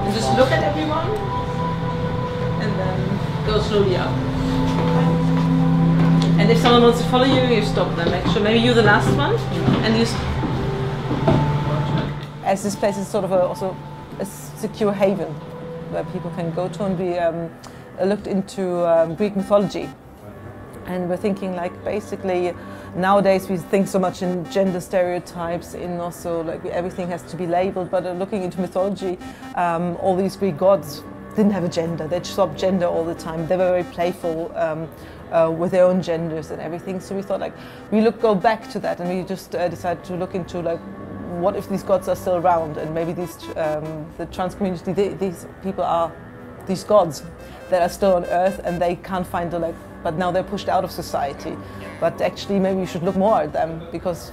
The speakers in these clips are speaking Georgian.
And just look at everyone and then go slowly up. And if someone wants to follow you, you stop them. Make sure maybe you're the last one and you as this place is sort of also a secure haven where people can go to and be looked into Greek mythology. And we're thinking like basically nowadays we think so much in gender stereotypes, in also like everything has to be labeled, but looking into mythology, all these Greek gods didn't have a gender. They swapped gender all the time. They were very playful with their own genders and everything. So we thought like go back to that, and we just decided to look into like what if these gods are still around, and maybe these the trans community, these people are these gods that are still on earth and they can't find a but now they're pushed out of society. But actually maybe we should look more at them because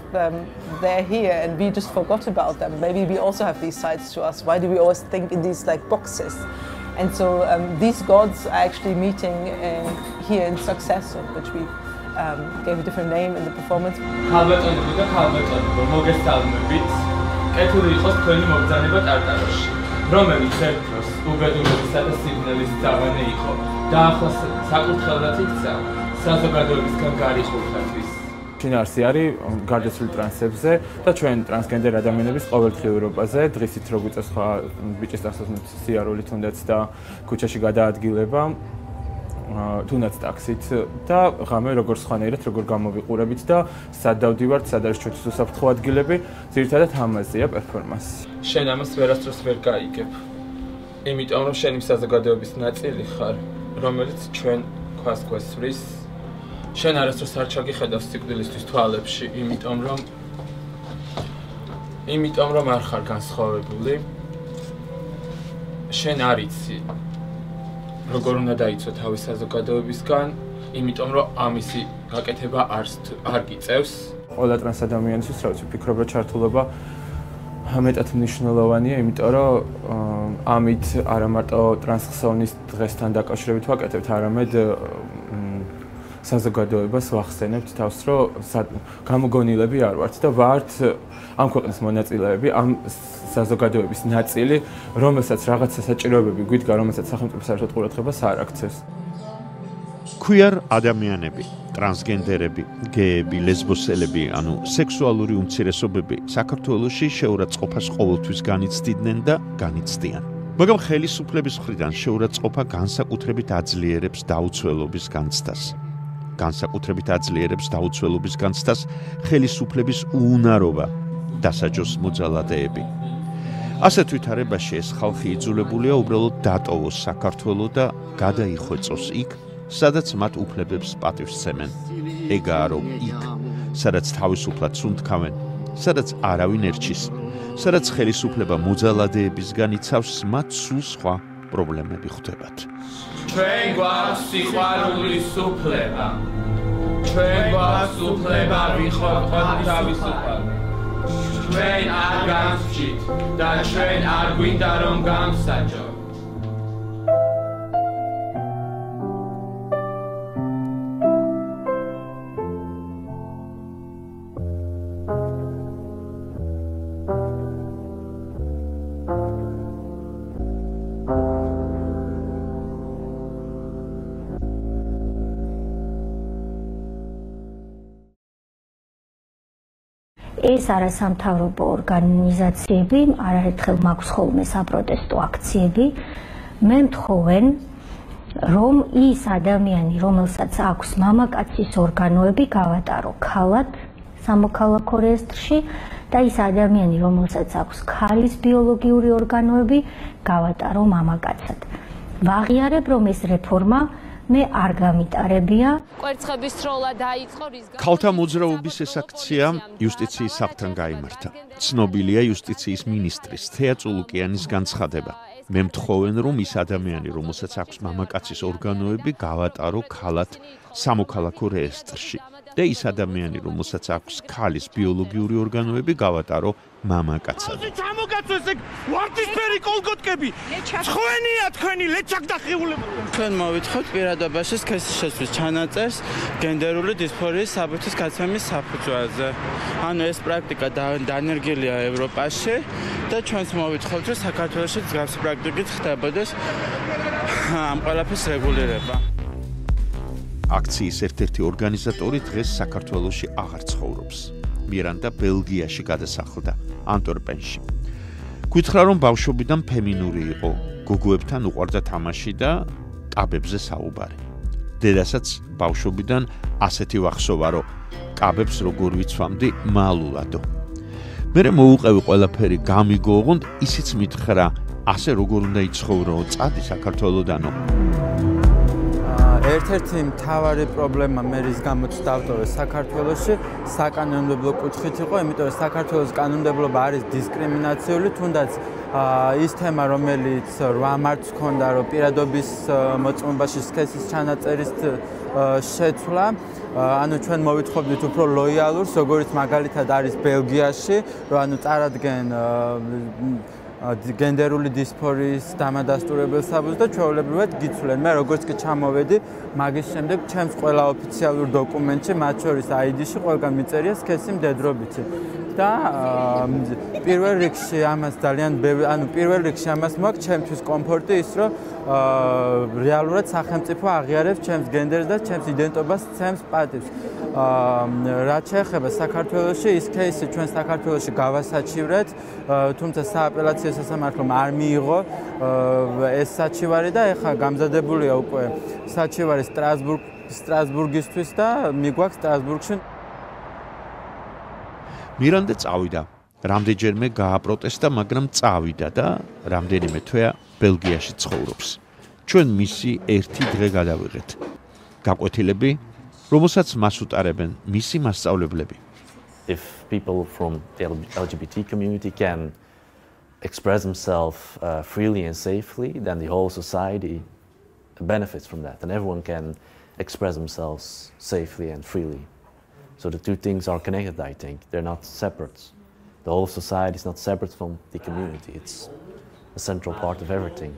they're here and we just forgot about them. Maybe we also have these sides to us. Why do we always think in these like boxes? And so these gods are actually meeting here in Successor, which we gave a different name in the performance. რომელიც ერთდროს უბედურებისა და სიგნალის ძავანი იყო და ახლა საკურთხევლად იქცა საზოგადოებისგან გარიხურხათვის. შინაარსი არის გარდაცვლილ ტრანსებზე და ჩვენ ტრანსგენდერ ადამიანების ყოველდღიურობაზე დღისით რო გვიწევს სხვა ბიჭის დასასრულს სიარული თუნდაც და ქუჩაში გადაადგილება თუნდაც ტაქსით და ღამე როგორ სხვანაირად როგორ გამოვიყურებით და სად დავდივართ, სად არის ჩვენთვის უსაფრთხო ადგილები, ძირითადად ამაზეა პერფორმანსი. შენ ამას ვერასდროს ვერ გაიგებ. იმიტომ რომ შენი საზოგადოების ნაწილი ხარ, რომელიც ჩვენ ქვას გვესვრის. შენ არასდროს არ ჩაგიხედავს სიკვდილისთვის თვალებში, იმიტომ რომ არ ხარ განსხვავებული. შენ არ იცი როგორ უნდა დაიცვა თავის საზოგადოებისგან, იმიტომ რომ ამისი გაკეთება არ გიწევს. ყველა ტრანს ადამიანისთვის, რა ვიცი, ვფიქრობ, რომ ჩართულობა მეტად მნიშვნელოვანია, იმიტომ რომ ამით არა მარტო ტრანსხსოვნის დღესთან დაკავშირებით ვაკეთებთ, არამედ საზოგადოებას ვახსენებთ თავს, რომ გამოგონილები არ ვართ და ვართ ამ ქვეყნის მონაწილეები, ამ საზოგადოების ნაწილი, რომელსაც რაღაც სასაჭიროებები გვიდგა, რომელსაც სახელმწიფო საერთოდ ყურადღებას არ აქცევს. Queer ადამიანები, ტრანსგენდერები, გეები, ლესბოსელები, ანუ სექსუალური უმცირესობები საქართველოში შეურაცხყოფას ყოველთვის განიცდიდნენ და განიცდიან. მაგრამ ხელისუფლების მხრიდან შეურაცხყოფა განსაკუთრებით აძლიერებს დაუცველობის განცდას. განსაკუთრებით აძლიერებს დაუცველობის განცდას ხელისუფლების უუნარობა, დასაჯოს მოძალადეები. ასეთ ვითარებაში ეს ხალხი იძულებულია უბრალოდ დატოვოს საქართველო და გადაიხვეწოს იქ, სადაც მათ უფლებებს პატივსცემენ. ეგაა რომ იქ, სადაც თავისუფლად სუნთქავენ, სადაც არავინ ერჩის, სადაც ხელისუფლება მოძალადეებისგან იცავს, მათ სულ სხვა პრობლემები ხვდებათ. ჩვენ გვაქვს სიყვარულის უფლება. ჩვენ გვაქვს უფლება ვიყოთ თავისუფალი. ჩვენ არ გამსჭით და ჩვენ არ გვინდა რომ გამსაჯოთ. ეს არასამთავრობო ორგანიზაციები არაერთხელ მაქვს ხოლმე საპროტესტო აქციები. მე მთხოვენ, რომ ის ადამიანი, რომელსაც აქვს მამაკაცის ორგანოები, გავატარო ქალად სამოქალაქო რეესტრში და ის ადამიანი, რომელსაც აქვს ქალის ბიოლოგიური ორგანოები, გავატარო მამაკაცად. ვაღიარებ, რომ ეს რეფორმა მე არ გამიტარებია. კვერცხების სროლა დაიწყო რის გამო ქალთა მოძრაობის ეს აქცია იუსტიციის სახლთან გაიმართა. ცნობილია იუსტიციის მინისტრის თეა წულუკიანის განცხადება. მე მთხოვენ, რომ ის ადამიანი, რომელსაც აქვს მამაკაცის ორგანოები, გავატარო ქალად სამოქალაქო რეესტრში. და ის ადამიანი, რომელსაც აქვს ქალის ბიოლოგიური ორგანოები, გავატარო მამაკაცად. ჩამოგაწვეს ეგ ვარდისფერი კოლგოტკები. ხვენია თქვენი ლეჩაკ დახეულება. თქვენ მოვითხოვთ პირადობაში სქესის შეცვლის ჩანაწერს გენდერული დისფორიის საბუთის გაცემის საფუძველზე. ანუ ეს პრაქტიკა დანერგილია ევროპაში და ჩვენც მოვითხოვთ, რომ საქართველოში მსგავსი პრაქტიკით ხდებოდეს ამ ყველაფრის რეგულირება. აქციის ერთ-ერთი ორგანიზატორი დღეს საქართველოში აღარ ცხოვრობს. მირანდა ბელგიაში გადასახლდა, ანტვერპენში. გითხრა, რომ ბავშვობიდან ფემინური იყო, გოგოებთან უყვარდა თამაში და კაბებზე საუბარი. დედასაც ბავშვობიდან ასეთი ვახსოვა, რომ კაბებს როგორ ვიცვამდი მალულადო. მერე მოუყევი ყველაფერი გამიგო, ოღონდ ისიც მითხრა, ასე როგორ უნდა იცხოვრო წადი საქართველოდანო. ერთ-ერთი მთავარი პრობლემა მე რის გამოც დავტოვე საქართველოში საკანონმდებლო კუთხით იყო, იმიტომ რომ საქართველოს კანონმდებლობა არის დისკრიმინაციული, თუნდაც ის თემა, რომელიც 8 მარტს ჰქონდა, რომ პირადობის მოწმობაში სქესის ჩანაწერის შეცვლა, ანუ ჩვენ მოვითხოვდით უფრო ლოიალურს, როგორც მაგალითად არის ბელგიაში, რომ ანუ წარადგენ გენდერული დისფორიის დამადასტურებელ საბუთს და ჩვეულებრივად გიცვლენ. მე როგორც კი ჩამოვედი, მაგის შემდეგ ჩემს ყველა ოფიციალურ დოკუმენტში, მათ შორის ID-ში ყველგან მიწერია სქესი მდედრობითი. და პირველ რიგში ამას ძალიან პირველ რიგში ამას მაქვს ჩემთვის კომფორტი ის, რომ რეალურად სახელმწიფო აღიარებს ჩემს გენდერს და ჩემს იდენტობას ცემს პატივს. რაც შეეხება საქართველოში, ის кейსი ჩვენ საქართველოში გავასაჩივრეთ, თუმცა სააპელაციო სასამართლომ არ მიიღო ეს საჩივარი და ეხლა გამზადებულია უკვე საჩივარი სტრასბურგისთვის და მიგვაქვს სტრასბურგში. მირანდა წავიდა. რამდენჯერმე გააპროტესტა, მაგრამ წავიდა და რამდენიმე თვეა ბელგიაში ცხოვრობს. ჩვენ მისი ერთი დღე გადავიღეთ. გაკვეთილები, რომელსაც მას უტარებენ მისი მასწავლებლები. If people from the LGBT community can express themselves freely and safely, then the whole society benefits from that, and everyone can express themselves safely and freely. So the two things are connected, I think. They're not separate. The whole society is not separate from the community. It's a central part of everything.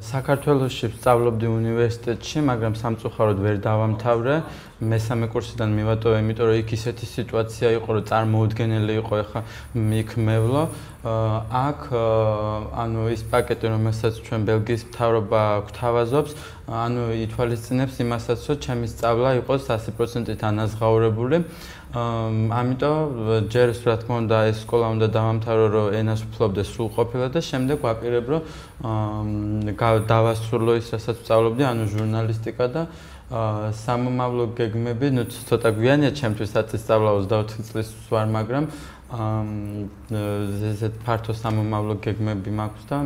საქართველოში ვსწავლობდი უნივერსიტეტში, მაგრამ სამწუხაროდ ვერ დავამთავრე. მესამე კურსიდან მივატოვე, იმიტომ რომ იქ ისეთი სიტუაცია იყო, რომ წარმოუდგენელი იყო ეხა იქ მევლო. აქ ანუ ის პაკეტი, რომელსაც ჩვენ ბელგიის მთავრობა გვთავაზობს, ანუ ითვალისწინებს იმასაც, რომ ჩემი სწავლა იყოს 100%-ით ანაზღაურებული. ამიტომ ჯერ რა თქმა უნდა ეს სკოლა უნდა დავამთავრო, რომ ენას ვფლობდე სრულყოფილად და შემდეგ ვაპირებ, რომ დავასრულო ის, რასაც ვსწავლობდი, ანუ ჟურნალისტიკა და სამომავლო გეგმები, ну ცოტა გვიანია ჩემთვის სწავლა 24 წლის ვარ, მაგრამ ესეთ ფართო სამომავლო გეგმები მაქვს და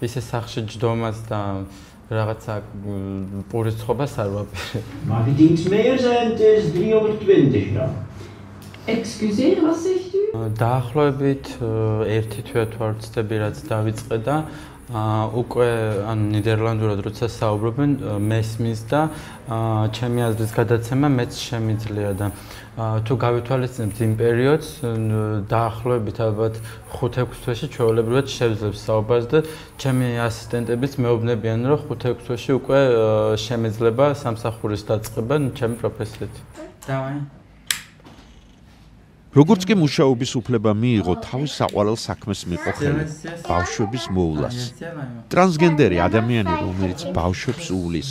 ისე სახში ჯდომას და რაღაცა პურის ცხობას არ ვაპირებ. Marketingmeer zijn het 320 gram. Excuseer, was zegt u? დაახლოებით ერთი თვე თუ არ ვცდები, რაც დავიწყე და უკვე ან ნიდერლანდურად როცა საუბრობენ მესმის და ჩემი აზრის გადაცემა მეც შემიძლია და თუ გავითვალისწინებთ იმ პერიოდს დაახლოებით ალბათ 5-6 თვეში ჩვეულებრივად შევძლებს საუბარს და ჩემი ასისტენტებიც მეუბნებიან რომ 5-6 თვეში უკვე შემეძლება სამსახურის დაწყება ჩემი პროფესიით. დავაი როგორც კი მუშაობის უფლება მიიღო, თავის საყვარელ საქმეს მიყო ხელი, ბავშვების მოვლას. ტრანსგენდერი ადამიანი, რომელიც ბავშვებს უვლის,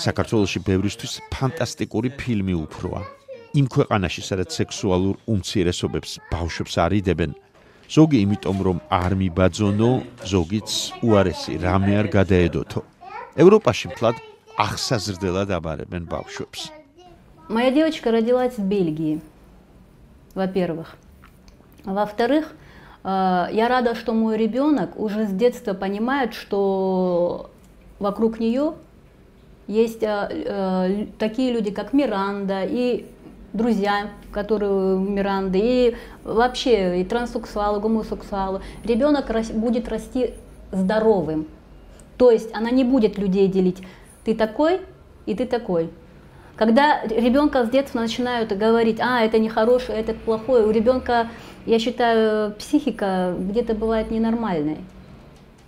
საქართველოში ბევრისთვის ფანტასტიკური ფილმი უფროა. იმ ქვეყანაში, სადაც სექსუალურ უმცირესობებს ბავშვებს არიდებენ, ზოგი იმიტომ, რომ არ მიბაძონო, ზოგიც უარესი რამე არ გადაედოთო. ევროპაში მთლად აღსაზრდელად აბარებენ ბავშვებს. Моя девочка родилась в Бельгии. Во-первых. Во-вторых, я рада, что мой ребенок уже с детства понимает, что вокруг нее есть такие люди, как Миранда, и друзья, которые Миранды, и вообще и транссексуалы, гомосексуалы. Ребенок будет расти здоровым. То есть она не будет людей делить. Ты такой, и ты такой. Когда ребенка с детства начинают говорить, это нехорошее, это плохое, у ребенка, я считаю, психика где-то бывает ненормальной.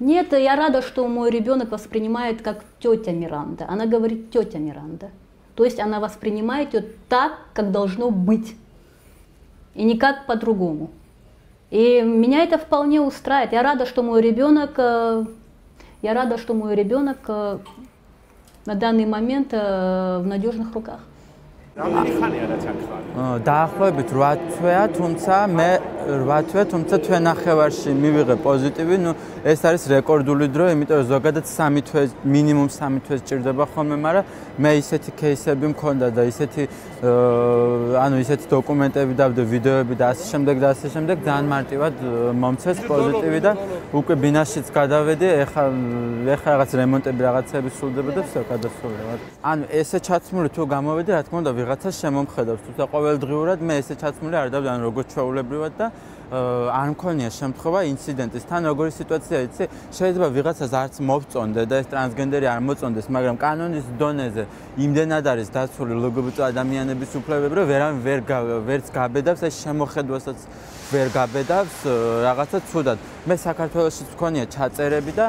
Нет, я рада, что мой ребенок воспринимает как тетя Миранда. Она говорит тетя Миранда. То есть она воспринимает ее так, как должно быть. И никак по-другому. И меня это вполне устраивает. Я рада, что мой ребенок на данный момент в надежных руках. დაახლოებით 8 თვეა, თუმცა მე 8 თვე, თუმცა თვე ნახევარში მივიღე პოზიტივი. ეს არის რეკორდული დრო, იმიტომ რომ ზოგადად 3 თვე, მინიმუმ 3 თვე სჭირდება ხოლმე, მაგრამ მე ისეთი кейსები მქონდა და ისეთი დოკუმენტები დავდე, ვიდეოები და ასე შემდეგ და ასე შემდეგ, ძალიან მარტივად მომცეს პოზიტივი და უკვე ბინაშიც გადავედი, ეხლა რაღაც რემონტები რაღაცები სრულდება და всё გადასრულდება. ესე ჩაცმული თუ გამოვედი, რა თქმა უნდა, ვიღაცა შემომხედავს, თუმცა ყოველდღიურად მე ესე ჩაცმული არ დავდან როგორც ჩვეულებრივად და არ მქონია შემთხვევა ინციდენტის. თან როგორი სიტუაცია იცი, შეიძლება ვიღაცას არც მოვწონდე და ეს ტრანსგენდერი არ მოწონდეს, მაგრამ კანონის დონეზე იმდენად არის დაცული LGBT ადამიანების უფლებები, რომ ვერც გაბედავს, ეს შემოხედვასაც ვერ გაბედავს, რაღაცა ცუდად. მე საქართველოშიც მქონია ჩაწერები და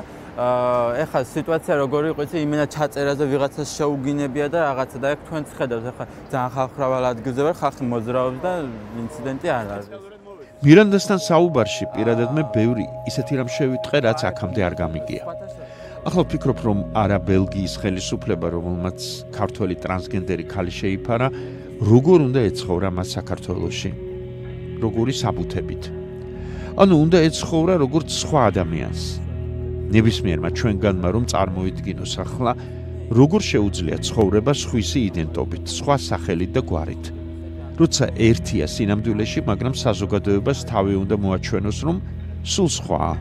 ეხლა სიტუაცია როგორი იყო იცი, იმენა ჩაწერაზე ვიღაცას შეუგინებია და რაღაცა და ეგ თქვენც ხედავთ, ეხლა ძალიან ხალხმრავალ ადგილზე ვარ, ხალხი მოძრაობს და ინციდენტი არ არის. მირანდასთან საუბარში პირადად მე ბევრი ისეთი რამ შევიტყე, რაც აქამდე არ გამიგია. ახლა ვფიქრობ, რომ არა ბელგიის ხელისუფლება, რომელმაც ქართველი ტრანსგენდერი ქალი შეიფარა, როგორ უნდა ეცხოვრა მას საქართველოში? როგორი საბუთებით? ანუ უნდა ეცხოვრა როგორც სხვა ადამიანს. ნებისმიერმა ჩვენგანმა რომ წარმოიდგინოს ახლა, როგორ შეუძლია ცხოვრება სხვისი იდენტობით, სხვა სახელით და გვარით. როცა ერთია სინამდვილეში, მაგრამ საზოგადოებას თავი უნდა მოაჩვენოს, რომ სულ სხვაა.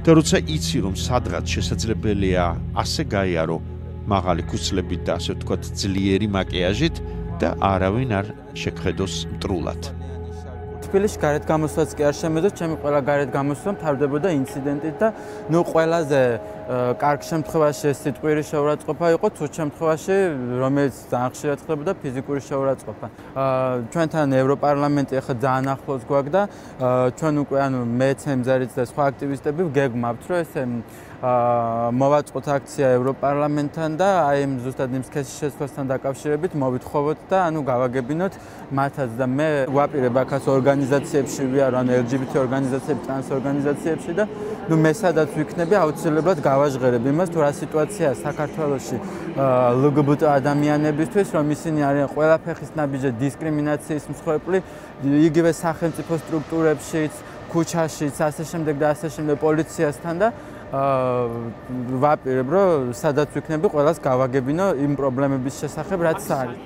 და როცა იცი, რომ სადღაც შესაძლებელია ასე გაიარო მაღალი ქუსლებით და ასე ვთქვათ ძლიერი მაკიაჟით და არავინ არ შეგხედოს მტრულად. თბილისში გარეთ გამოსვლაც კი არ შემეძლო, ჩემი ყველა გარეთ გამოსვლა მთავრდებოდა ინციდენტით და ყველაზე კარგ შემთხვევაში ეს სიტყვიერი შეურაცხყოფა იყო, თუ შემთხვევაში რომელიც ძალიან ხშირად ხდებოდა ფიზიკური შეურაცხყოფა. ჩვენთან ევროპარლამენტი ახლა ძალიან ახლოს გვაქვს და ჩვენ უკვე მე ცემზარიც და სხვა აქტივისტები გეგმავთ, რომ ესე მოვაწყოთ აქცია ევროპარლამენტთან და აი ამ ზუსტად იმ სქესის შეცვლასთან დაკავშირებით მოვითხოვოთ და გავაგებინოთ მათაც და მე ვაპირებ აქაც ორგანიზაციებში ვიარ, LGBT ორგანიზაციებში, ტრანს ორგანიზაციებში და მე სადაც ვიქნები აუცილებლად გავაჟღერებ იმას, თუ რა სიტუაციაა საქართველოში LGBT ადამიანებისთვის, რომ ისინი არიან ყველა ფეხის ნაბიჯზე დისკრიმინაციის მსხვერპლი, იგივე სახელმწიფო სტრუქტურებშიც, ქუჩაშიც, ასე შემდეგ და ასე შემდეგ პოლიციასთან და ვაპირებ, რომ სადაც ვიქნები, ყველას გავაგებინო იმ პრობლემების შესახებ, რაც არის.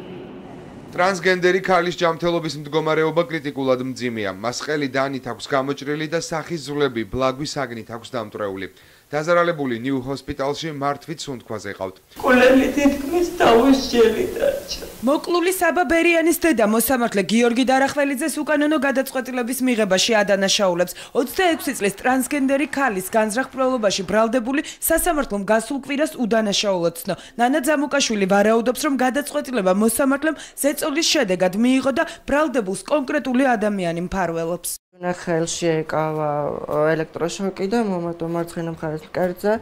ტრანსგენდერი ქალის ჯანმრთელობის მდგომარეობა კრიტიკულად მძიმეა. მას ყელი დანით აქვს გამოჭრილი და სახის ზვლები ბლაგვის აგნით აქვს დამტვრეული. დაზარალებული ნიუ ჰოსპიტალში მართვით სუნთქვაზე ყავთ. კულელი თითქმის დაუსჯელი დარჩა. მოკლული საბა ბერიანის დედა მოსამართლე გიორგი დარახველიძეს უკანონო გადაწყვეტილების მიღებაში ადანაშაულებს. 26 წლის ტრანსგენდერი ქალის განზრახ-პროლობაში ბრალდებული სასამართლომ გასულ კვირას უდანაშაულოდ ცნო. ნანა ძამუკაშვილი ვარაუდობს, რომ გადაწყვეტილება მოსამართლემ ზეწოლის შედეგად მიიღო და ბრალდებულს კონკრეტული ადამიანი მფარველობს. ხელში ეკავა ელექტროშოკი და მომატო მარცხენა მხარეს მკერდზე,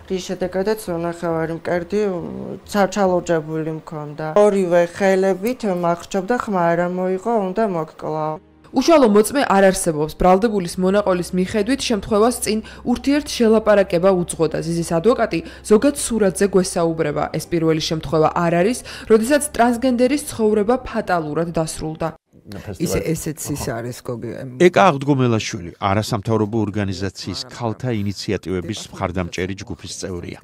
რის შედეგადაც ნახევარი მკერდი ჩალოჯებული მქონდა. ორივე ხელებით მახრჩობდა, ხმა არ მოიღო, უნდა მოკლა. უშუალო მოწმე არ არსებობს. ბრალდებულის მონაყოლის მიხედვით შემთხვევას წინ ურთიერთ შელაპარაკება უძღოდა. ზიზის ადვოკატი ზოგად სურათზე გვესაუბრება. ეს პირველი შემთხვევა არ არის, როდესაც ტრანსგენდერის ცხოვრება ფატალურად დასრულდა. ესეც ის არის გოგი. ეკა აღდგომელაშვილი არასამთავრობო ორგანიზაციის ქალთა ინიციატივების მხარდამჭერი ჯგუფის წევრია.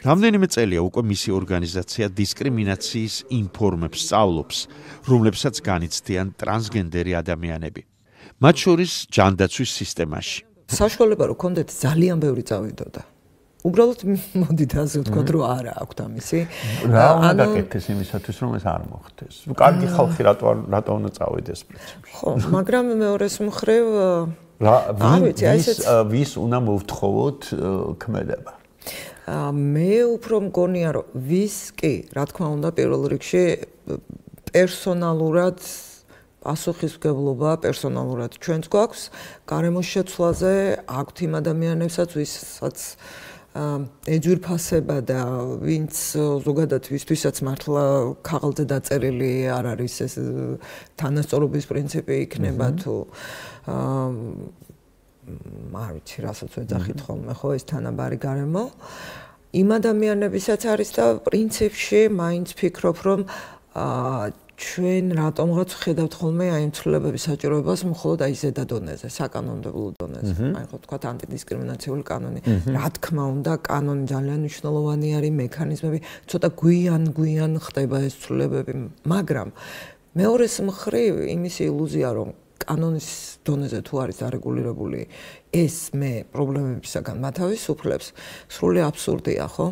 რამდენიმე წელია უკვე მისი ორგანიზაცია დისკრიმინაციის ინფორმებს სწავლობს, რომლებსაც განიცდიან ტრანსგენდერი ადამიანები. მათ შორის ჯანდაცვის სისტემაში. საშუალება რო ქონდეთ ძალიან ბევრი წავიდოდა. უბრალოდ მოდით ასე ვთქვათ, რომ არა აქვთ ამისი. რა უნდა გაკეთდეს იმისათვის, რომ ეს არ მოხდეს? კარგი ხალხი რატო უნდა წავიდეს პრინციპში? ხო, მაგრამ მეორეს მხრივ ვის უნდა მოვთხოვოთ ქმედება? მე უფრო მგონია რომ ვის კი რა თქმა უნდა პირველ რიგში პერსონალურად ასოხისმგებლობა პერსონალურად ჩვენც გვაქვს გარემოს შეცვლაზე აქვთ იმ ადამიანებსაც ვისაც ეძვირფასება და ვინც ზოგადად ვისთვისაც მართლა ქაღალდზე დაწერილი არ არის ეს თანასწორობის პრინციპი იქნება თუ არ ვიცი რასაც ვეძახით ხოლმე ხო ეს თანაბარი გარემო იმ ადამიანებისაც არის და პრინციპში მაინც ფიქრობ რომ ჩვენ რატომღაც ხედავთ ხოლმე აი ამ ცვლილებების საჭიროებას მხოლოდ აი ზედა დონეზე, საკანონმდებლო დონეზე. აი ხო თქვათ ანტიდისკრიმინაციული კანონი. რა თქმა უნდა, კანონი ძალიან მნიშვნელოვანი არის, მექანიზმები ცოტა გვიან ხდება ეს ცვლილებები, მაგრამ მეორეს მხრივ იმის ილუზია რომ კანონის დონეზე თუ არის არეგულირებული ეს მე პრობლემებისაგან მათავისუფლებს, სრული აბსურდია, ხო?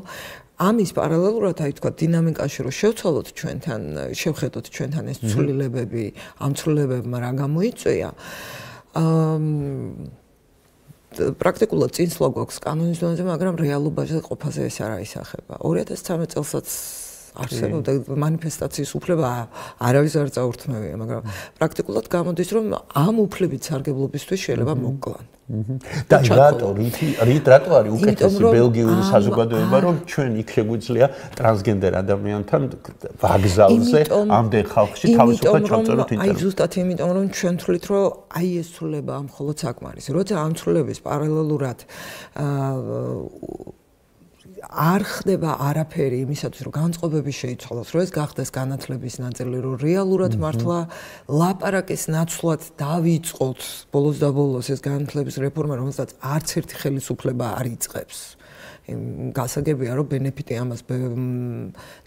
ამის პარალელურად აი თქვა დინამიკაში რომ შევცვალოთ ჩვენთან, შევხედოთ ჩვენთან ეს ცვლილებები, ამ ცვლილებებმა რა გამოიწვია. პრაქტიკულად წინსვლა გვაქვს კანონის დონეზე, მაგრამ რეალობაში ყოფაზე ეს არ აისახება. 2013 წელსაც არსებობდა მანიფესტაციის უფლება არავის არ წაურთმევია, მაგრამ პრაქტიკულად გამოდის რომ ამ უფლებით სარგებლობისთვის შეიძლება მოკლან. და რატო არის უკეთესი ბელგიური საზოგადოება რომ ჩვენ იქ შეგვიძლია ტრანსგენდერ ადამიანთან ვაგზალზე ამდენ ხალხში თავისუფლად ჩავწეროთ ინტერვიუ. აი ზუსტად იმიტომ რომ ჩვენ თვლით რომ აი ეს ცვლილება მხოლოდ საკმარისი. როცა ამ ცვლილების პარალელურად არ ხდება არაფერი იმისათვის რომ განწყობები შეიცვალოს, რომ ეს გახდეს განათლების ნაწილი, რომ რეალურად მართლა ლაპარაკის ნაცვლად დავიწყოთ ბოლოს და ბოლოს ეს განათლების რეფორმა, რომელსაც არც ერთი ხელისუფლება არ იწყებს. გასაგებია რომ ბენეფიტი ამას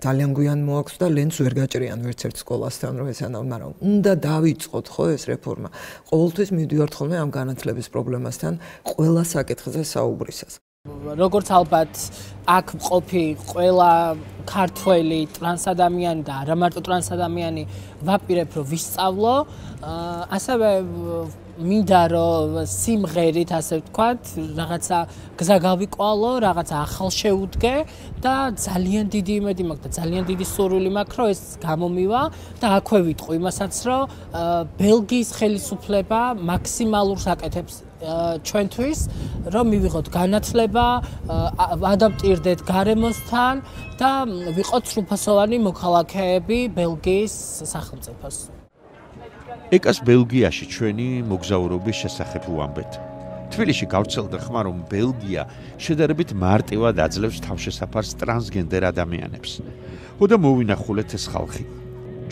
ძალიან გვიან მოაქვს და ლენს ვერ გაჭრიან ვერც ერთ სკოლასთან რომ ესანა, მაგრამ უნდა დავიწყოთ ხო ეს რეფორმა. ყოველთვის მივდივართ ხოლმე ამ განათლების პრობლემასთან ყველა საკითხზე საუბრისას. როგორც ალბათ აქ მყოფი ყველა ქართველი ტრანს ადამიანი და არა მარტო ტრანს ადამიანი ვაპირებ რომ ვისწავლო, ასევე მინდა რომ სიმღერით ასე ვთქვათ, რაღაცა გზა გავიკვალო, რაღაცა ახალ შევუდგე და ძალიან დიდი იმედი მაქვს და ძალიან დიდი სურვილი მაქვს რომ ეს გამომივა და აქვე ვიტყვი იმასაც რომ ბელგიის ხელისუფლება მაქსიმალურს აკეთებს ჩვენთვის რომ მივიღოთ განათლება, ადაპტირდეთ გარემოსთან და ვიყოთ სრულფასოვანი მოქალაქეები ბელგიის სახელმწიფოს. ეკას ბელგიაში ჩვენი მოგზაურობის შესახებ ვამბეთ. თბილისში გავრცელდა ხმა რომ ბელგია შედარებით მარტივად აძლევს თავშესაფარს ტრანსგენდერ ადამიანებს. ხოდა მოვინახულეთ ეს ხალხი.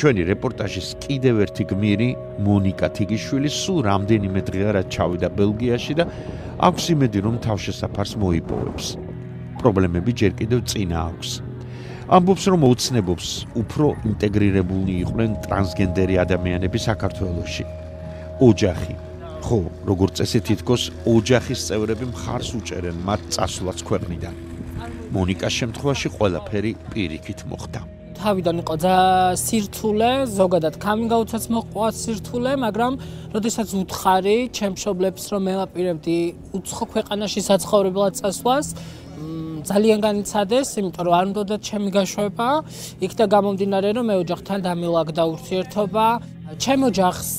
ჩვენი რეპორტაჟის კიდევ ერთი გმირი მონიკა თიგიშვილი სულ რამდენიმე დღეა რაც ჩავიდა ბელგიაში და აქვს იმედი რომ თავშესაფარს მოიპოვებს. პრობლემები ჯერ კიდევ წინა აქვს. ამბობს რომ ოცნებობს უფრო ინტეგრირებული იყვნენ ტრანსგენდერი ადამიანები საქართველოში. ოჯახი. ხო, როგორც წესი თითქოს ოჯახის წევრები მხარს უჭერენ მათ წასვლას ქვეყნიდან. მონიკას შემთხვევაში ყველაფერი პირიქით მოხდა. თავიდან იყო სირთულე, ზოგადად coming-out-საც მოყვა სირთულე, მაგრამ როდესაც უთხარი ჩემ მშობლებს რომ მევაპირებდი უცხო ქვეყანაში საცხოვრებლად წასვლას, ძალიან განიცადეს, იმიტომ რომ არ უნდათ ჩემი გაშვება, იქ და გამომდინარე რომ მე ოჯახთან დამილაგდა ურთიერთობა. ჩემ ოჯახს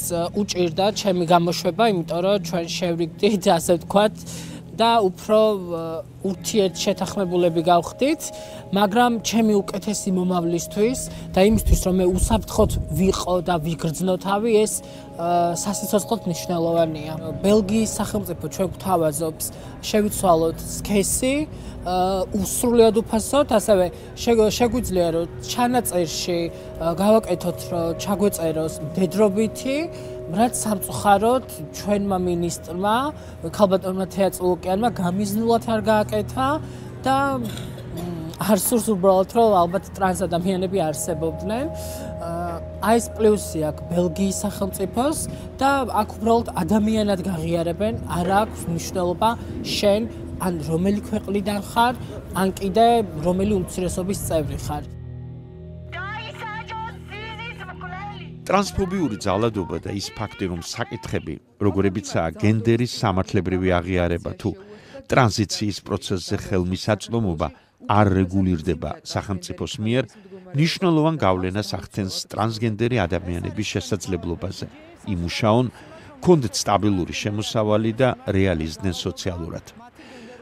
უჭირდა ჩემი გამოშვება, იმიტომ რომ ჩვენ შევრიგდით, ასე ვთქვათ, და უფრო ურთიერთშეთანხმებულები გავხდით, მაგრამ ჩემი უკეთესი მომავლისთვის და იმისთვის რომ მე უსაფრთხოდ ვიყო და ვიგრძნო თავი, ეს სასიცოცხლოდ მნიშვნელოვანია. ბელგიის სახელმწიფო ჩვენ გვთავაზობს შევიცვალოთ სქესი, უსრულიად უფასოდ, ასევე შეგვიძლია რომ ჩანაწერში გავაკეთოთ რომ ჩაგვეწეროს მდედრობითი, რაც სამწუხაროდ ჩვენმა მინისტრმა, ქალბატონმა თეატრულოკიანმა გამიზნულად არ გააკეთა და არ სურს უბრალოდ რომ ალბათ ტრანს ადამიანები არსებობდნენ. აი ეს პლუსი აქვს ბელგიის სახელმწიფოს და აქ უბრალოდ ადამიანად გაღიარებენ, არ აქვს მნიშვნელობა შენ ან რომელი ქვეყნიდან ხარ, ან კიდე რომელი უმცირესობის წევრი ხარ. ტრანსფობიური ძალადობა და ის ფაქტი, რომ საკითხები, როგორებიცაა გენდერის სამართლებრივი აღიარება თუ ტრანზიციის პროცესზე ხელმისაწვდომობა არ რეგულირდება სახელმწიფოს მიერ, მნიშვნელოვან გავლენას ახდენს ტრანსგენდერი ადამიანების შესაძლებლობაზე იმუშაონ, ქონდეთ სტაბილური შემოსავალი და რეალიზდნენ სოციალურად.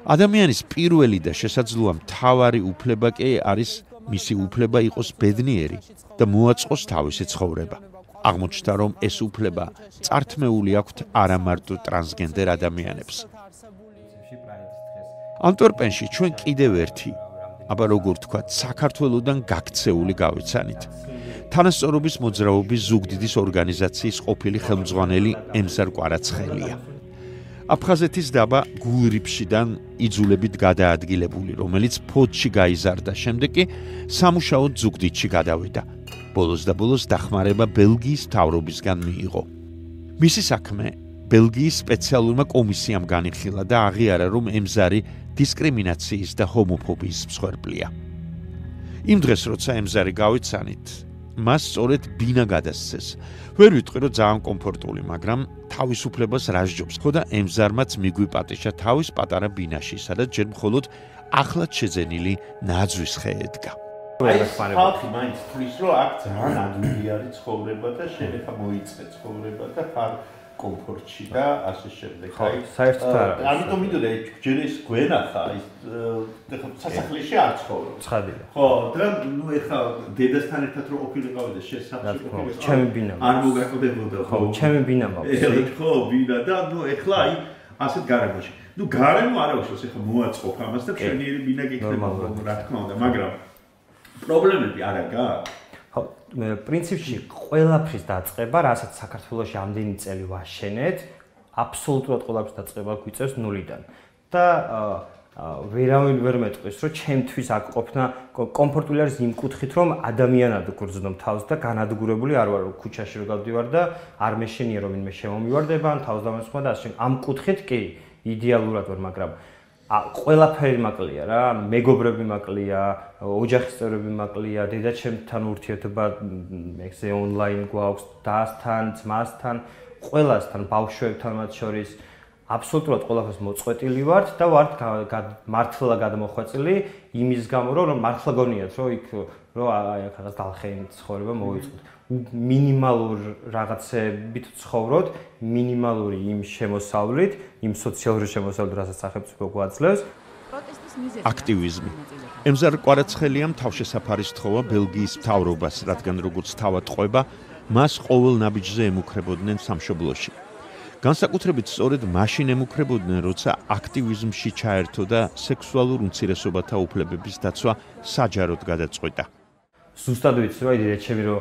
ადამიანის პირველი და შესაძლოა მთავარი უფლება კი არის მისი უფლება იყოს ბედნიერი და მოაწყოს თავისი ცხოვრება. აღმოჩნდა, რომ ეს უფლება წართმეული აქვთ არა მარტო ტრანსგენდერ ადამიანებს. ანტვერპენში ჩვენ კიდევ ერთი, აბა როგორ თქვა, საქართველოსდან გაქცეული გავიცანით. თანასწორობის მოძრაობის ზუგდიდის ორგანიზაციის ყოფილი ხელმძღვანელი ემზარ კვარაცხელია. აფხაზეთის დაბა გულრიფშიდან იძულებით გადაადგილებული, რომელიც ფოთში გაიზარდა, შემდეგ კი სამუშაოდ ზუგდიდში გადავიდა. ბოლოს და ბოლოს დახმარება ბელგიის მთავრობისგან მიიღო. მისი საქმე ბელგიის სპეციალურმა კომისიამ განიხილა და აღიარა, რომ ემზარი დისკრიმინაციის და ჰომოფობიის მსხვერპლია. იმ დღეს, როცა ემზარი გავიცანით, მას სწორედ ბინა გადასცეს. ვერ ვიტყვი, რომ ძალიან კომფორტული, მაგრამ თავისუფლებას რასჯობს. ხო და ემზარმაც მიგვიპატიჟა თავის პატარა ბინაში, სადაც ჯერ მხოლოდ ახლად შეძენილი ნაძვის ხე ედგა. ხალხი მაინც თვლის, რომ აქ ძალიან ადვილი არის ცხოვრება და შენ ახლა მოიწყე ცხოვრება და ხარ კომფორტში და ასე შემდეგ. აი, საერთოდ არა. ამიტომ მინდოდა ჯერ ეს გვენახა, ის სასახლეში არ ცხოვრობ. ცხადია. ხო, და ნუ ეხლა დედასთან ერთად რო ყოფილიყავი და შესაძლოა ყოფილიყავი. ჩემი ბინა. არ მოგაკვდებოდა, ხო, ჩემი ბინა მაქვს. ხო, ბინა და ნუ ეხლა აი ასეთ გარემოში. ნუ გარემო არა უშავს, ეხლა მოაწყობ ამას და მშვენიერი ბინა გიქნება, რა თქმა უნდა, მაგრამ პრობლემები არა გაქვს. ხო, პრინციპში ყველაფრის დაწყება, რასაც საქართველოში ამდენი წელი ვაშენეთ, აბსოლუტურად ყველაფრის დაწყება გვიწევს ნულიდან. და ვერავინ ვერ მეტყვის, რომ ჩემთვის აქ ყოფნა კომფორტული არის იმ კუთხით, რომ ადამიანად გგრძნობ თავს და განადგურებული არ ვარ, ქუჩაში რო გავდივარ და არ მეშენია, რომ ვინმე შემომივარდება, ან თავს დამესხმა და ასე. ამ კუთხით კი იდეალურად ვარ, მაგრამ ყველაფერი მაკლია რა, მეგობრები მაკლია, ოჯახის წევრები მაკლია, დედაჩემთან ურთიერთობა ეგზე ონლაინ გვაქვს, დასთან, ძმასთან, ყველასთან, ბავშვებთან მათ შორის. აბსოლუტურად ყველაფერს მოწყვეტილი ვართ და ვართ მართლა გადამოხვეწილი იმის გამო, რომ მართლა გონიათ, რომ იქ რომ აი აქ რაღაც დალხეინ ცხოვრება მოვიწყოთ. მინიმალურ რაღაცებით ცხოვროთ, მინიმალური იმ შემოსავლით, იმ სოციალური შემოსავლით, რასაც სახელმწიფო გვაძლევს. აქტივიზმი. ემზარ კვარაცხელიამ თავშესაფარი სთხოვა ბელგიის მთავრობას, რადგან როგორც თავად ყვება, მას ყოველ ნაბიჯზე ემუქრებოდნენ სამშობლოში. განსაკუთრებით სწორედ მაშინ ემუქრებოდნენ, როცა აქტივიზმში ჩაერთო და სექსუალურ უმცირესობათა უფლებების დაცვა საჯაროდ გადაწყვიტა. ზუსტად ვიცი, რომ დედაჩემი რომ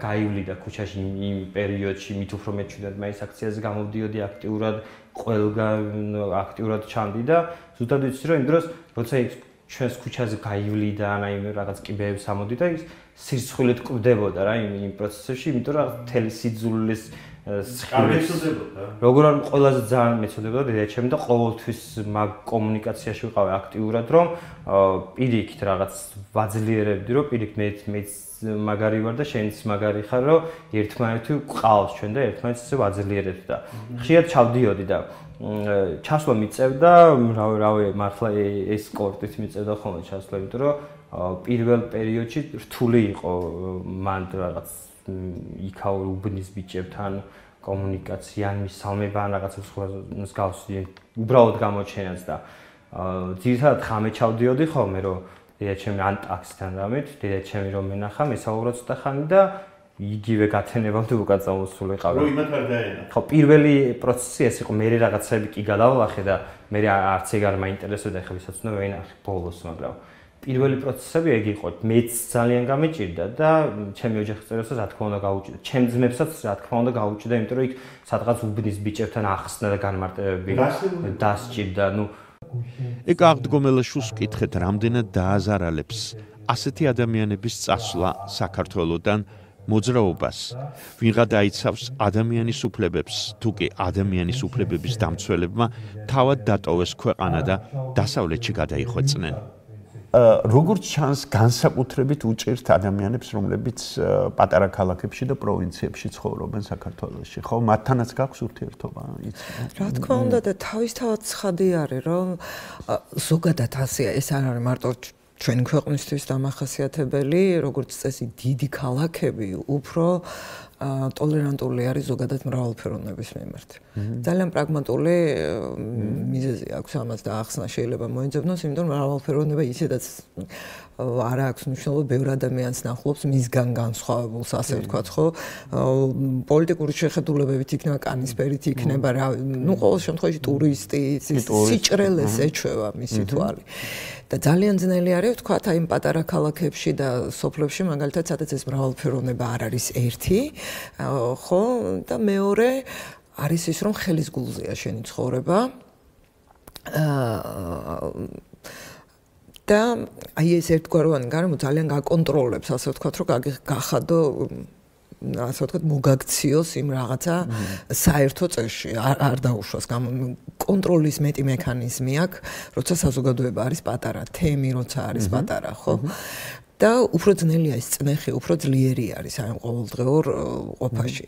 გაივლიდა ქუჩაში იმ პერიოდში, მით უფრო მეჩვიდად მაინც აქციაზე გამოვდიოდი აქტიურად, ყველგან აქტიურად ჩამდი და ზუსტად ვიცი, რომ იმ დროს, როცა იქ ჩვენს ქუჩაზე გაივლიდა, აი რაღაც კიბეებს ამოდი და ის სირცხვილით კვდებოდა რა იმ პროცესებში, იმიტომ რომ თელი სიძულეს როგორ არ ყველაზე ძალიან მეცოდებოდა დედაჩემი და ყოველთვის მაგ კომუნიკაციაში ვიყავი აქტიურად, რომ პირიქით რაღაც ვაძლიერებდი, რომ პირიქით მეც მაგარი ვარ და შენც მაგარი ხარ, რომ ერთმანეთი გვყავს ჩვენ და ერთმანეთს ისე ვაძლიერებთ და ხშირად ჩავდიოდი და ჩასვლა მიწევდა, რავი, მართლა ეს სპორტით მიწევდა ხოლმე ჩასვლა, იმიტომ რომ პირველ პერიოდში რთული იყო მან რაღაც იქაურ უბნის ბიჭებთან კომუნიკაცია, მისალმება ან რაღაცებს მსგავსი, უბრალოდ გამოჩენაც და ძირითადად ხამე ჩავდიოდი ხოლმე, რომ დედაჩემი ან ტაქსიდან რამით, დედაჩემი რომ მენახა, მესაუბრა ცოტა ხანი და იგივე გათენებამდე უკან წამოსულიყავი. რო იმათ არ დაენა. ხო, პირველი პროცესი ეს იყო, მე რაღაცები კი გადავლახე და მე არც ეგ არ მაინტერესებდა, ეხლა ვისაც უნდა ვენახე ბოლოს, მაგრამ პირველი პროცესები ეგ იყო, მეც ძალიან გამეჭირდა და ჩემი ოჯახის წევრებსაც რა თქმა უნდა გაუჭირდა. ჩემ ძმებსაც რა თქმა უნდა გაუჭირდა, იმიტომ რომ იქ სადღაც უბნის ბიჭებთან ახსნა და განმარტებები დასჭირდა, ნუ ეგ აღდგომელაშვილს ვკითხეთ, რამდენად დააზარალებს ასეთი ადამიანების წასვლა საქართველოსდან მოძრაობას, ვიღა დაიცავს ადამიანის უფლებებს, თუ კი ადამიანის უფლებების დამცველებმა თავად დატოვეს ქვეყანა და დასავლეთში გადაიხვეწნენ. როგორც ჩანს, განსაკუთრებით უჭირთ ადამიანებს, რომლებიც პატარა ქალაქებში და პროვინციებში ცხოვრობენ საქართველოში. ხო, მათთანაც გაქვს ურთიერთობა, იცი? რა თქმა უნდა და თავისთავად ცხადი არის, რომ ზოგადად ასე ეს არ არის მარტო ჩვენი ქვეყნისთვის დამახასიათებელი, როგორც წესი, დიდი ქალაქები უფრო ტოლერანტული არის ზოგადად მრავალფეროვნების მიმართ. ძალიან პრაგმატული მიზეზი აქვს ამას და ახსნა შეიძლება მოიძებნოს, იმიტომ რომ მრავალფეროვნება ისედაც არ აქვს მნიშვნელობა, ბევრ ადამიანს ნახულობს მისგან განსხვავებულს, ასე ვთქვათ, ხო? პოლიტიკური შეხედულებებით იქნება, კანისფერით იქნება, რა, ну, ყოველ შემთხვევაში ტურისტი, სიჭრელეს ეჩვევა მისი თვალი. და ძალიან ძნელი არის ვთქვათ, აი იმ პატარა ქალაქებში და სოფლებში, მაგალითად, სადაც ეს მრავალფეროვნება არ არის ერთი, ხო? და მეორე არის ის, რომ ხელის გულზეა შენი ცხოვრება. და აი ეს ერთგვაროვანი გარემო ძალიან გაკონტროლებს, ასე ვთქვათ, რომ გახადო ასე ვთქვათ, მოგაქციოს იმ რაღაცა საერთო წესში, არ დაუშვას, კონტროლის მეტი მექანიზმი აქვს, როცა საზოგადოება არის პატარა, თემი როცა არის პატარა, ხო? და უფრო ძნელია ეს წნეხი, უფრო ძლიერი არის აი ყოველდღიურ ყოფაში.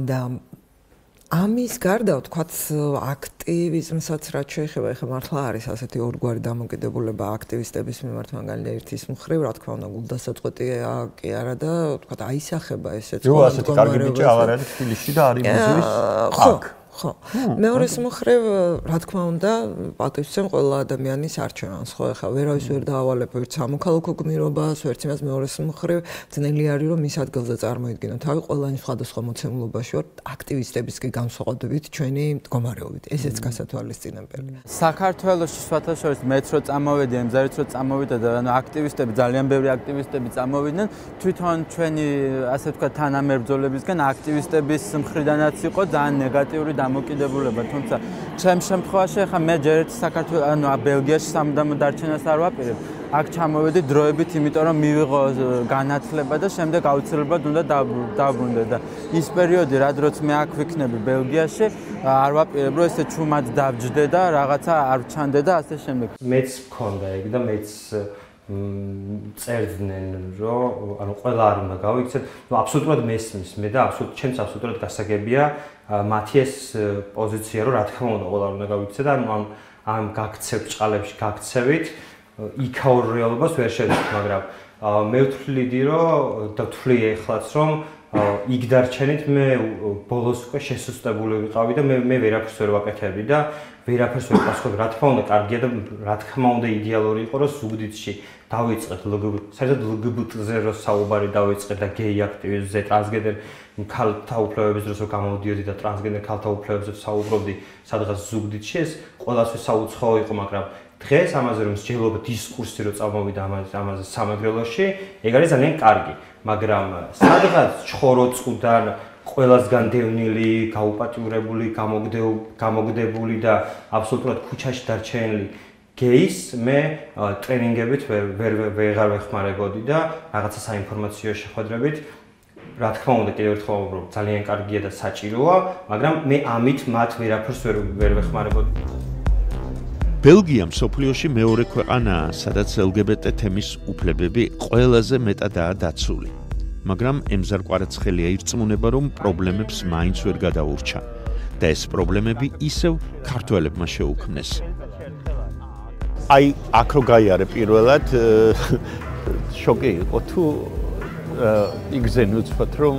და ამის გარდა ვთქვათ აქტივიზმსაც რაც შეეხება, ეხლა მართლა არის ასეთი ორგვარი დამოკიდებულება აქტივისტების მიმართ, მაგალითად ერთის მხრივ, რა თქმა უნდა, გულდასაწყვეტია კი არა და ვთქვათ აისახება ესეც ხო, ასეთი კარგი ბიჭი აღარ არის თბილისში და არის მუზეის აქ. ხო. მეორეს მხრივ, რა თქმა უნდა, პატივისცემ ყველა ადამიანის არჩევანს, ხო, ეხლა ვერავის ვერ დაავალებ ერთ სამოქალაქო გმირობას, ვერც იმას მეორეს მხრივ, ძნელი არის რომ მის ადგილზე წარმოიდგინო თავი, ყველანი სხვადასხვა მოცემულობაში ვარ, აქტივისტების კი განსხვავებით ჩვენი მდგომარეობით. ესეც გასათვალისწინებელი. საქართველოში სხვათა შორის მეც რო წამოვედი, ემზარიც რო წამოვიდა და ანუ აქტივისტები, ძალიან ბევრი აქტივისტები წამოვიდნენ, თვითონ ჩვენი ასე ვთქვათ თანამებრძოლებისგან აქტივისტების მხრიდანაც იყო ძალიან ნეგატიური დამოკიდებულება, თუმცა ჩემ შემთხვევაში ახლა მე ჯერ ერთი საქართველოს, ანუ ბელგიაში სამუდამო დარჩენას არ ვაპირებ. აქ ჩამოვედი დროებით, იმიტომ რომ მივიღო განათლება და შემდეგ აუცილებლად უნდა დაბრუნდე და ის პერიოდი, რადგან მე აქ ვიქნები ბელგიაში, არ ვაპირებ, რომ ესე ჩუმად დავჯდე და რაღაცა არ ვჩანდე და ასე შემდეგ. მეც მქონდა ეგ და მეც წერდნენ, რომ ანუ ყველა არ უნდა გავიქცეთ, ну აბსოლუტურად მესმის მე და ჩემს აბსოლუტურად გასაგებია მათი ეს პოზიცია, რომ რა თქმა უნდა ყველა უნდა გავიქცეთ და ამ გაქცევ ბრჭყალებში გაქცევით იქაურ რეალობას ვერ შევიდეთ, მაგრამ მე ვთვლიდი, რომ და ვთვლი ეხლაც, რომ იქ დარჩენით მე ბოლოს უკვე შესუსტებული ვიყავი და მე ვერაფერს ვერ ვაკეთებდი და ვერაფერს ვერ პასუხობდი. რა თქმა უნდა, კარგია და რა თქმა უნდა იდეალური იყო, რომ ზუგდიდში დავიწყეთ საერთოდ LGBT-ზე რო საუბარი დავიწყეთ და გეი აქტივიზმზე, ტრანსგენდერ ქალთა უფლებების დროს რომ გამოვდიოდი და ტრანსგენდერ ქალთა უფლებებზე საუბრობდი, სადღაც ზუგდიდში ეს ყველასთვის საუცხოო იყო, მაგრამ დღეს ამაზე რომ მსჯელობა დისკურსი რო წამოვიდა ამაზე სამეგრელოში, ეგ არის ძალიან კარგი, მაგრამ სადღაც ჩხოროწყუდან ყველასგან დევნილი, გაუპატიურებული, გამოგდებული და აბსოლუტურად ქუჩაში დარჩენილი გეის მე ტრენინგებით ვეღარ ვეხმარებოდი და რაღაცა საინფორმაციო შეხვედრებით რა თქმა უნდა კიდევ ერთხელ ვუბრალობ ძალიან კარგია და საჭიროა, მაგრამ მე ამით მათ ვერაფერს ვერ ვეხმარებოდი. ბელგია მსოფლიოში მეორე ქვეყანაა, სადაც LGBT თემის უფლებები ყველაზე მეტადაა დაცული. მაგრამ ემზარ კვარაცხელია ირწმუნება, რომ პრობლემებს მაინც ვერ გადაურჩა და ეს პრობლემები ისევ ქართველებმა შეუქმნეს. აი, აქ რო გაიარე პირველად შოკი იყო თუ იგზენი უცბად რომ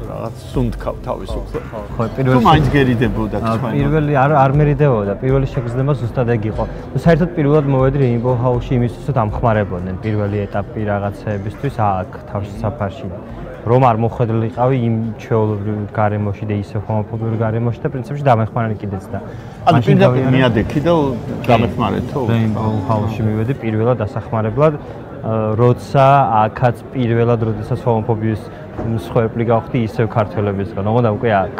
რაღაც სუნთქავ თავისუფლად. ხო, პირველი თუ მაინც გერიდებოდა თქვენ. პირველი არ მერიდებოდა, პირველი შეგრძნება ზუსტად ეგ იყო. საერთოდ პირველად მოვედი Rainbow House-ში იმისთვის, რომ დამხმარებოდნენ პირველი ეტაპი რაღაცეებისთვის აქ თავში საფარში. რომ არ მოხვედრილიყავი იმ ჩვეულებრივ გარემოში და ისე ჰომოფობიურ გარემოში და პრინციპში დამეხმარანი კიდეც და ანუ პირდაპირ მიადექი და დამეხმარეთო? Rainbow House-ში მივედი პირველად დასახმარებლად, როცა აქაც პირველად როდესაც ჰომოფობიის მსხვერპლი გავხდი ისევ ქართველებისგან, ოღონდ უკვე აქ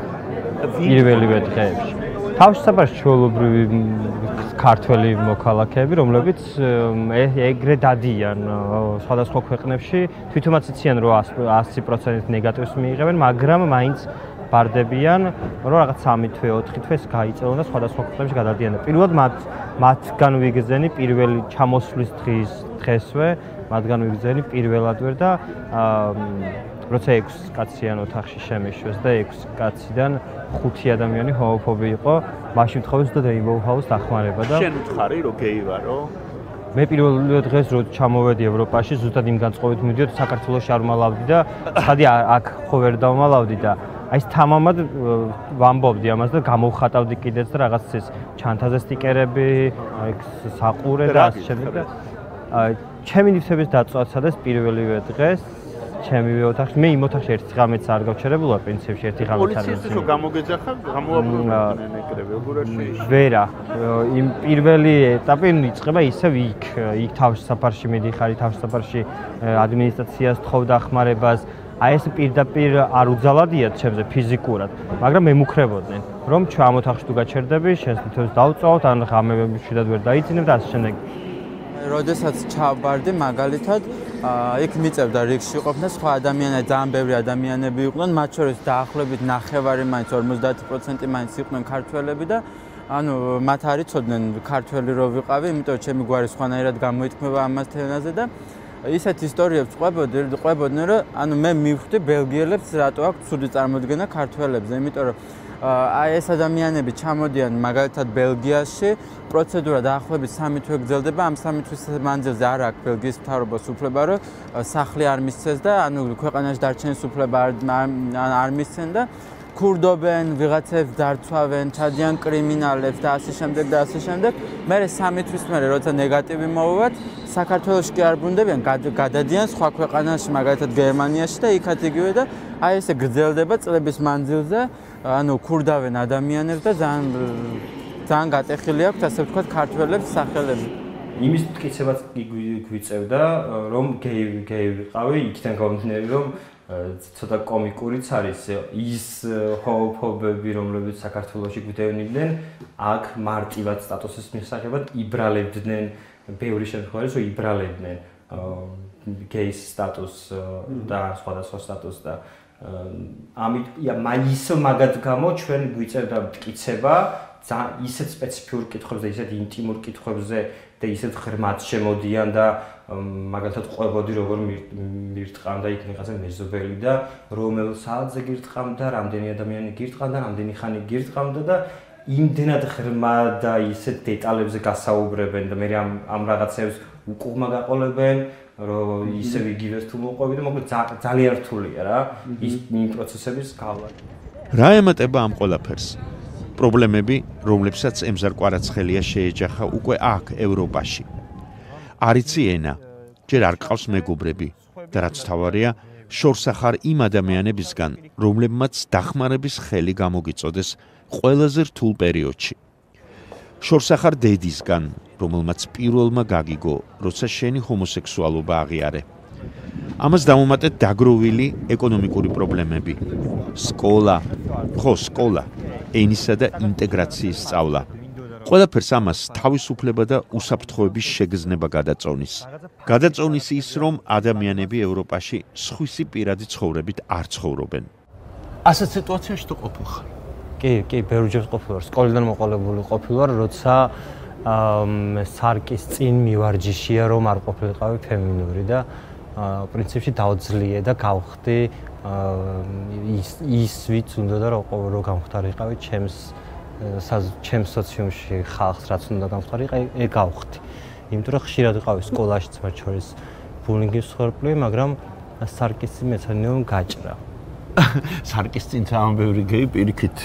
პირველივე დღეებში. თავში საფარში ჩვეულებრივი ქართველი მოქალაქეები, რომლებიც ეგრე დადიან სხვადასხვა ქვეყნებში, თვითონაც იციან რომ 100% ნეგატივს მიიღებენ, მაგრამ მაინც ბარდებიან, რომ რაღაც 3 თვე, 4 თვეს გაიწელონ და სხვადასხვა ქვეყნებში გადადიან. პირველად მათგან ვიგრძენი პირველი ჩამოსვლის დღესვე, მათგან ვიგრძენი პირველადვე და როცა 6 კაციან ოთახში შემეშვეს და 6 კაციდან 5 ადამიანი ჰომოფობი იყო, მაშინ თხოვეს და Rainbow House დახმარება და შენ ვთხარი რომ გეი ვარო? მე პირველ დღეს რო ჩამოვედი ევროპაში, ზუსტად იმ განწყობით მივიდიოდი, საქართველოში არ მალავდი და ხადი აქ ხო ვერ დავმალავდი და აი ეს თამამად ვამბობდი ამას და გამოვხატავდი კიდეც და რაღაც ეს ჩანთაზე სტიკერები, აი საყურე და ასე შემდეგ და ჩემი ნიფსების დაწვაც სადაც პირველივე დღეს ჩემივე ოთახში მე იმ ოთახში ერთი ღამეც არ გავჩერებულა პრინციპში ერთი ღამეც არ პოლიციისთვის რო გამოგეძახა გამოვაბრუნდნენ ეგრევე როგორ არ შეიძლება ვერა იმ პირველი ეტაპი იწყება ისევ იქ თავშესაფარში მიდიხარი თავშესაფარში ადმინისტრაციას თხოვ დახმარებას აი ეს პირდაპირ არ უძალადიათ ჩემზე ფიზიკურად მაგრამ მემუქრებოდნენ რომ ჩვენ ამ ოთახში თუ გაჩერდები შენს თითოეულს დავწვავთ ან ღამეები შედად ვერ დაიცინებ და ასე შემდეგ როდესაც ჩავბარდი მაგალითად იქ მიწევდა რიგში ყოფნა სხვა ადამიანები ძალიან ბევრი ადამიანები იყვნენ მათ შორის დაახლოებით 9 მაინც 50% მაინც იყვნენ ქართველები და ანუ მათ არ იცოდნენ ქართველი რო ვიყავი იმიტომ ჩემი გვარი სხვანაირად გამოიტქმება ამას თემაზე და ისეთ ისტორიებს ყვებოდნენ რომ ანუ მე მივხვდი ბელგიელებს რატო აქვს ცუდი წარმოდგენა ქართველებზე იმიტომ რომ აი ეს ადამიანები ჩამოდიან მაგალითად ბელგიაში პროცედურა დაახლოებით 3 თვე გრძელდება ამ 3 თვის მანძილზე არ აქვს ბელგიის მთავრობას უფლება რომ სახლი არ მისცეს და ანუ ქვეყანაში დარჩენის უფლება არ მისცენ და ქურდობენ ვიღაცებს დარცვავენ ჩადიან კრიმინალებს და ასე შემდეგ და ასე შემდეგ მე 3 თვის მერე როცა ნეგატივი მოვუვათ საქართველოში კი არ ბრუნდებიან გადადიან სხვა ქვეყანაში მაგალითად გერმანიაში და იქაც იგივე და აი ესე გრძელდება წლების მანძილზე ანუ ქურდავენ ადამიანებს და ძალიან გატეხილი აქვს ასე ვთქვათ ქართველებს სახელები იმის მტკიცებაც გვიწევდა რომ გეი ვიყავი იქიდან გამომდინარე რომ ცოტა კომიკურიც არის ის ჰომოფობები რომლებიც საქართველოში გვდევნიდნენ აქ მარტივად სტატუსის მისაღებად იბრალებდნენ ბევრი შემთხვევაში რომ იბრალებდნენ გეის სტატუსს და სხვადასხვა სტატუსს და ამით ის მაგათ გამო ჩვენ გვიწევდა მტკიცება ისეთ სპეციფიურ კითხვებზე, ისეთ ინტიმურ კითხვებზე და ისეთ ღრმად შემოდიან და მაგალითად ყვებოდი როგორ მირტყამდა იქ რაღაცა მეზობელი და რომელ საათზე გირტყამდა, რამდენი ადამიანი გირტყამდა, რამდენი ხანი გირტყამდა და იმდენად ღრმა და ისეთ დეტალებზე გასაუბრებენ და მე ამ რაღაცებს უკუღმა გაყოლებენ რომ ისევ იგივეს თუ მოყვები და მოკლედ ძალიან რთულია რა ის პროცესების გავლა. რა ემატება ამ ყველაფერს? პრობლემები, რომლებსაც ემზარ კვარაცხელია შეეჯახა უკვე აქ ევროპაში. არიცი ენა, ჯერ არ ყავს მეგობრები და რაც თავარია, შორს ახარ იმ ადამიანებისგან, რომლებმაც დახმარების ხელი გამოგიწოდეს ყველაზე რთულ პერიოდში. შორს ახარ დედისგან, რომელმაც პირველმა გაგიგო, როცა შენი ჰომოსექსუალობა აღიარე. ამას დავუმატეთ დაგროვილი ეკონომიკური პრობლემები. სკოლა, ენისა და ინტეგრაციის სწავლა. ყველაფერს ამას თავისუფლება და უსაფრთხოების შეგრძნება გადაწონის. გადაწონის ის, რომ ადამიანები ევროპაში სხვისი პირადი ცხოვრებით არ ცხოვრობენ. ასეთ სიტუაციაში თუ ყოფილხარ? კი, ბევრჯერ ყოფილვარ. სკოლიდან მოყოლებული ყოფილვარ, როცა სარკის წინ მივარჯიშია, რომ არ ყოფილიყავი ფემინური და პრინციპში დავძლიე და გავხდი ის ვიც უნდა და რომ გამختارიყავი ჩემს სოციუმში ხალხს რაც უნდა გამختارიყავი ეგ გავხდი. იმიტომ რომ ხშირად ვიყავი სკოლაშიც მათ შორის ბულინგის ხორბლი, მაგრამ სარკის წინ მეცანიო გაჭრა. სარკის წინ ძალიან ბევრი გეი პირიქით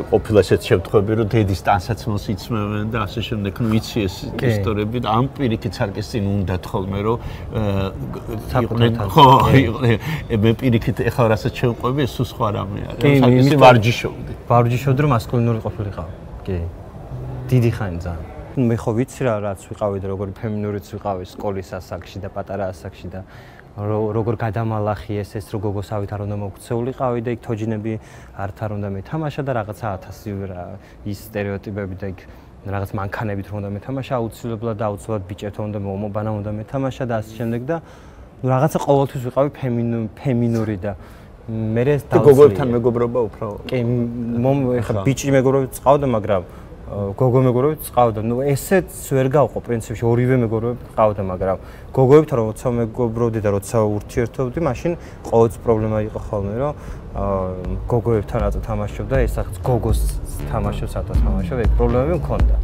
ყოფილა ესეთ შემთხვევები რომ დედის ტანსაცმელს იცმევენ და ასე შემდეგ ნუ იცი ეს ისტორიები და ამ პირიქით სარკის წინ უნდათ ხოლმე რომ იყვნენ ხო მე პირიქით ეხლა რასაც შევყვები ეს სხვა რამე არის სარკის წინ ვარჯიშობდი რომ მასკულინური ყოფილიყავ კი დიდი ხანი ძალიან მე ხო ვიცი რაც ვიყავი და როგორი ფემინურიც ვიყავი სკოლის ასაკში და პატარა ასაკში და როგორ გადამალახიეს ეს რო გოგოსავით არ უნდა მოქცეულიყავი და იქ თოჯინები არ უნდა მეთამაშა და რაღაცა 1000 ის სტერეოტიპები და იქ რაღაც მანქანებით რო უნდა მეთამაშა აუცილებლად ბიჭებთან უნდა მომობანა უნდა მეთამაშა და ასე შემდეგ და რაღაცა ყოველთვის ვიყავი ფემინური და მე ეს და გოგოებთან მეგობრობა უფრო კი ეხლა ბიჭი მეგობრობით წავდა მაგრამ გოგო მეგობრობით წავდა ნუ ესეც ვერ გავყო პრინციპში ორივე მეგობრობით წავდა მაგრამ გოგოებთან როცა მეგობრობდი და როცა ურთიერთობდი მაშინ ყოველთვის პრობლემა იყო ხოლმე რომ გოგოებთან რატო თამაშობდა ეს ახაც გოგოს თამაშობს რატო თამაშობ ეგ პრობლემები მქონდა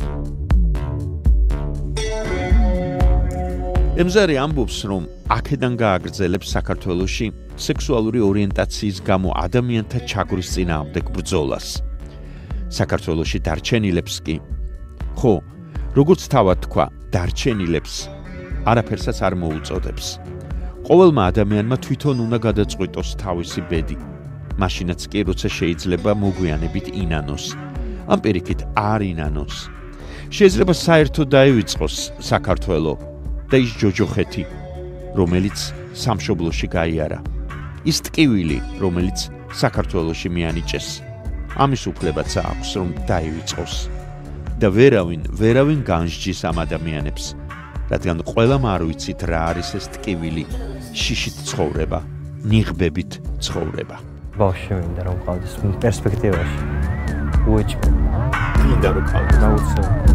ემზარი ამბობს რომ აქედან გააგრძელებს საქართველოში სექსუალური ორიენტაციის გამო ადამიანთა ჩაგვრის წინააღმდეგ ბრძოლას საქართველოში დარჩენილებს კი ხო როგორც თავად თქვა დარჩენილებს არაფერსაც არ მოუწოდებს ყოველმა ადამიანმა თვითონ უნდა გადაწყვიტოს თავისი ბედი მაშინაც კი როცა შეიძლება მოგვიანებით ინანოს ამ პირიქით არ ინანოს შეიძლება საერთოდ დაივიწყოს საქართველო და ის ჯოჯოხეთი რომელიც სამშობლოში გაიარა ის ტკივილი რომელიც საქართველოში მიანიჭეს ამის უფლებაც აქვს რომ დაივიწყოს და ვერავინ განსჯის ამ ადამიანებს რადგან ყველამ არ ვიცით რა არის ეს ტკივილი შიშით ცხოვრება ნიღბებით ცხოვრება ბავშვი მინდა რომ ყავდეს პერსპექტივაში უეჭვი მინდა რომ ყავდეს აუცილებლად